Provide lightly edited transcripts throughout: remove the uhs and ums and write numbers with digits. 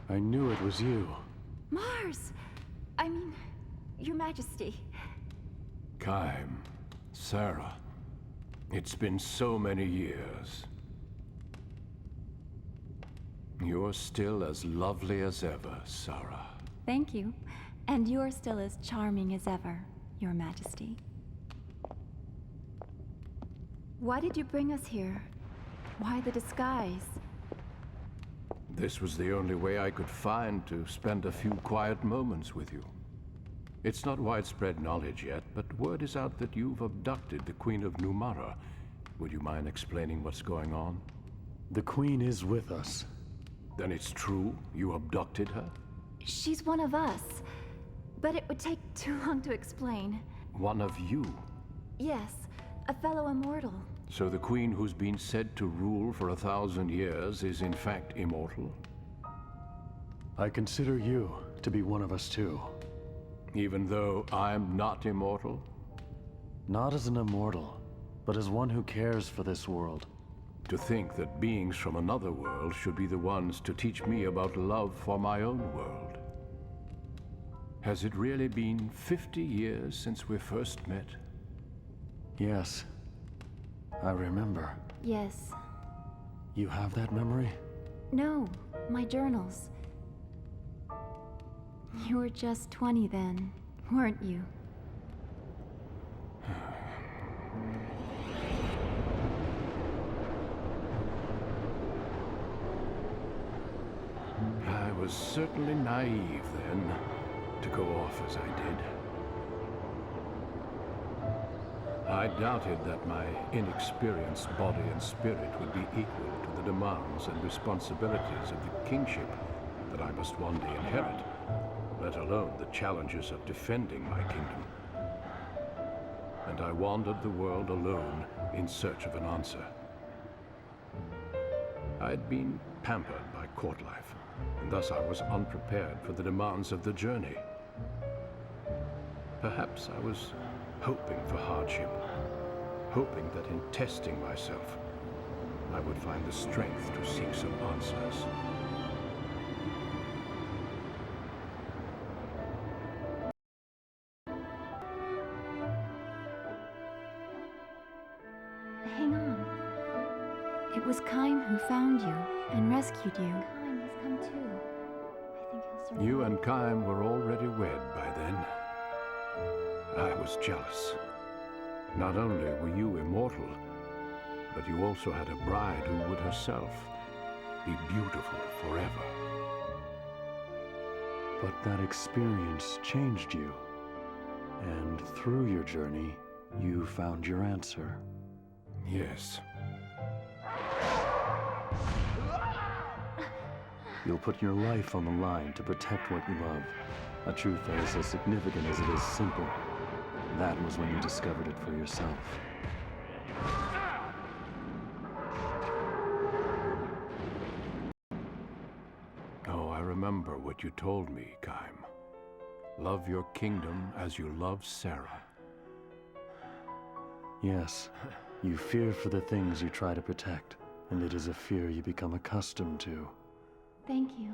I knew it was you. Mars! I mean, Your Majesty. Kaim, Sarah, it's been so many years. You're still as lovely as ever, Sarah. Thank you. And you're still as charming as ever, Your Majesty. Why did you bring us here? Why the disguise? This was the only way I could find to spend a few quiet moments with you. It's not widespread knowledge yet, but word is out that you've abducted the Queen of Numara. Would you mind explaining what's going on? The Queen is with us. Then it's true you abducted her? She's one of us. But it would take too long to explain. One of you? Yes, a fellow immortal. So the Queen who's been said to rule for 1,000 years is in fact immortal? I consider you to be one of us too. Even though I'm not immortal? Not as an immortal, but as one who cares for this world. To think that beings from another world should be the ones to teach me about love for my own world. Has it really been 50 years since we first met? Yes. I remember. Yes. You have that memory? No, my journals. You were just 20 then, weren't you? I was certainly naive then, to go off as I did. I doubted that my inexperienced body and spirit would be equal to the demands and responsibilities of the kingship that I must one day inherit, let alone the challenges of defending my kingdom. And I wandered the world alone in search of an answer. I'd been pampered by court life, and thus I was unprepared for the demands of the journey. Perhaps I was hoping for hardship, hoping that in testing myself, I would find the strength to seek some answers. Hang on. It was Kaim who found you and rescued you. Kaim has come too. I think he'll survive. You and Kaim were already wed by then. I was jealous. Not only were you immortal, but you also had a bride who would herself be beautiful forever. But that experience changed you. And through your journey, you found your answer. Yes. You'll put your life on the line to protect what you love. A truth that is as significant as it is simple. That was when you discovered it for yourself. Oh, I remember what you told me, Kaim. Love your kingdom as you love Sarah. Yes, you fear for the things you try to protect, and it is a fear you become accustomed to. Thank you.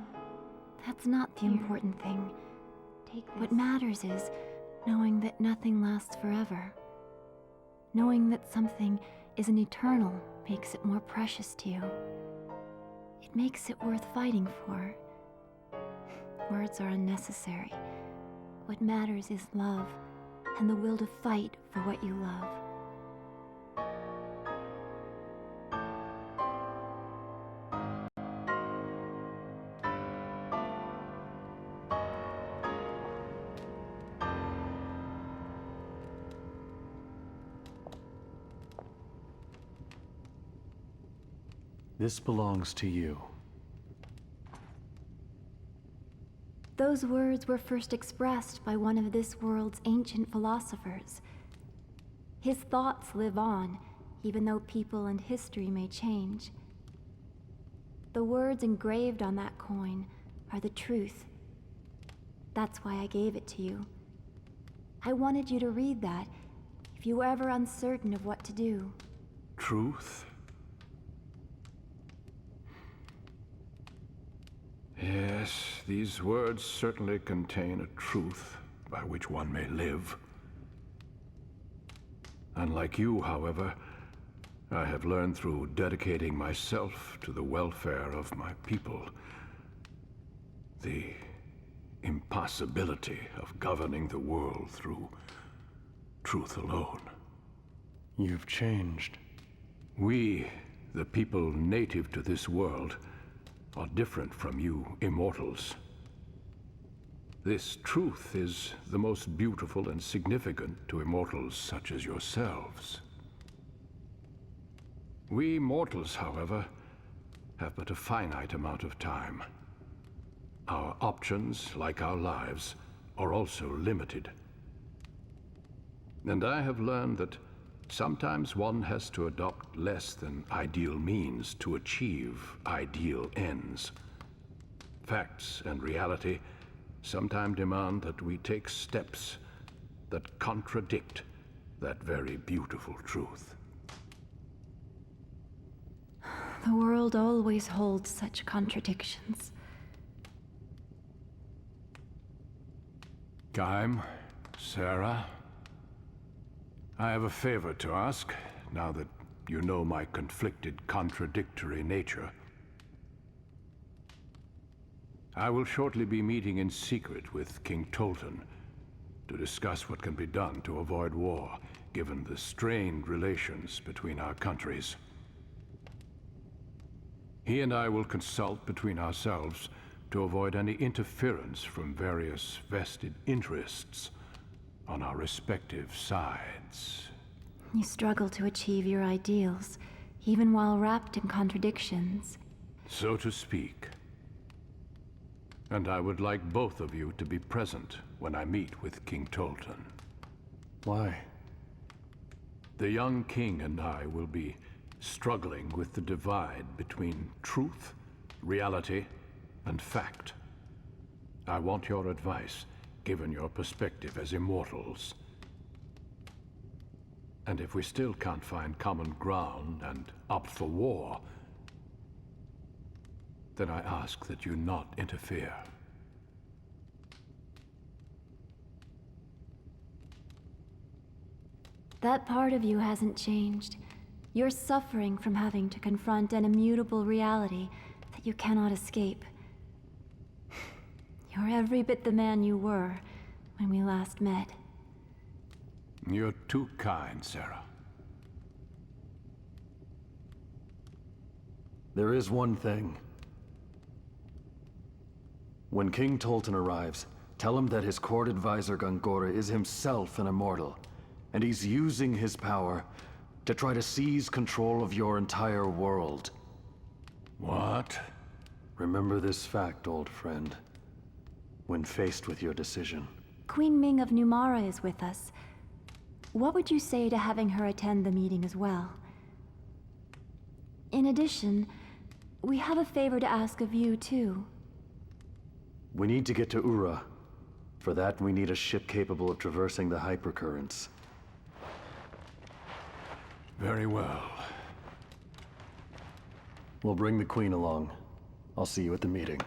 That's not the important thing. Take this. What matters is knowing that nothing lasts forever. Knowing that something isn't eternal makes it more precious to you. It makes it worth fighting for. Words are unnecessary. What matters is love, and the will to fight for what you love. This belongs to you. Those words were first expressed by one of this world's ancient philosophers. His thoughts live on, even though people and history may change. The words engraved on that coin are the truth. That's why I gave it to you. I wanted you to read that, if you were ever uncertain of what to do. Truth? Yes, these words certainly contain a truth by which one may live. Unlike you, however, I have learned through dedicating myself to the welfare of my people the impossibility of governing the world through truth alone. You've changed. We, the people native to this world, are different from you immortals. This truth is the most beautiful and significant to immortals such as yourselves. We mortals, however, have but a finite amount of time. Our options, like our lives, are also limited. And I have learned that sometimes one has to adopt less than ideal means to achieve ideal ends. Facts and reality sometimes demand that we take steps that contradict that very beautiful truth. The world always holds such contradictions. Gaim, Sarah, I have a favor to ask, now that you know my conflicted, contradictory nature. I will shortly be meeting in secret with King Tolton to discuss what can be done to avoid war, given the strained relations between our countries. He and I will consult between ourselves to avoid any interference from various vested interests on our respective sides. You struggle to achieve your ideals, even while wrapped in contradictions. So to speak. And I would like both of you to be present when I meet with King Tolton. Why? The young king and I will be struggling with the divide between truth, reality, and fact. I want your advice, given your perspective as immortals. And if we still can't find common ground and opt for war, then I ask that you not interfere. That part of you hasn't changed. You're suffering from having to confront an immutable reality that you cannot escape. You're every bit the man you were when we last met. You're too kind, Sarah. There is one thing. When King Tolton arrives, tell him that his court advisor Gongora is himself an immortal, and he's using his power to try to seize control of your entire world. What? Remember this fact, old friend, when faced with your decision. Queen Ming of Numara is with us. What would you say to having her attend the meeting as well? In addition, we have a favor to ask of you, too. We need to get to Ura. For that, we need a ship capable of traversing the hypercurrents. Very well. We'll bring the Queen along. I'll see you at the meeting.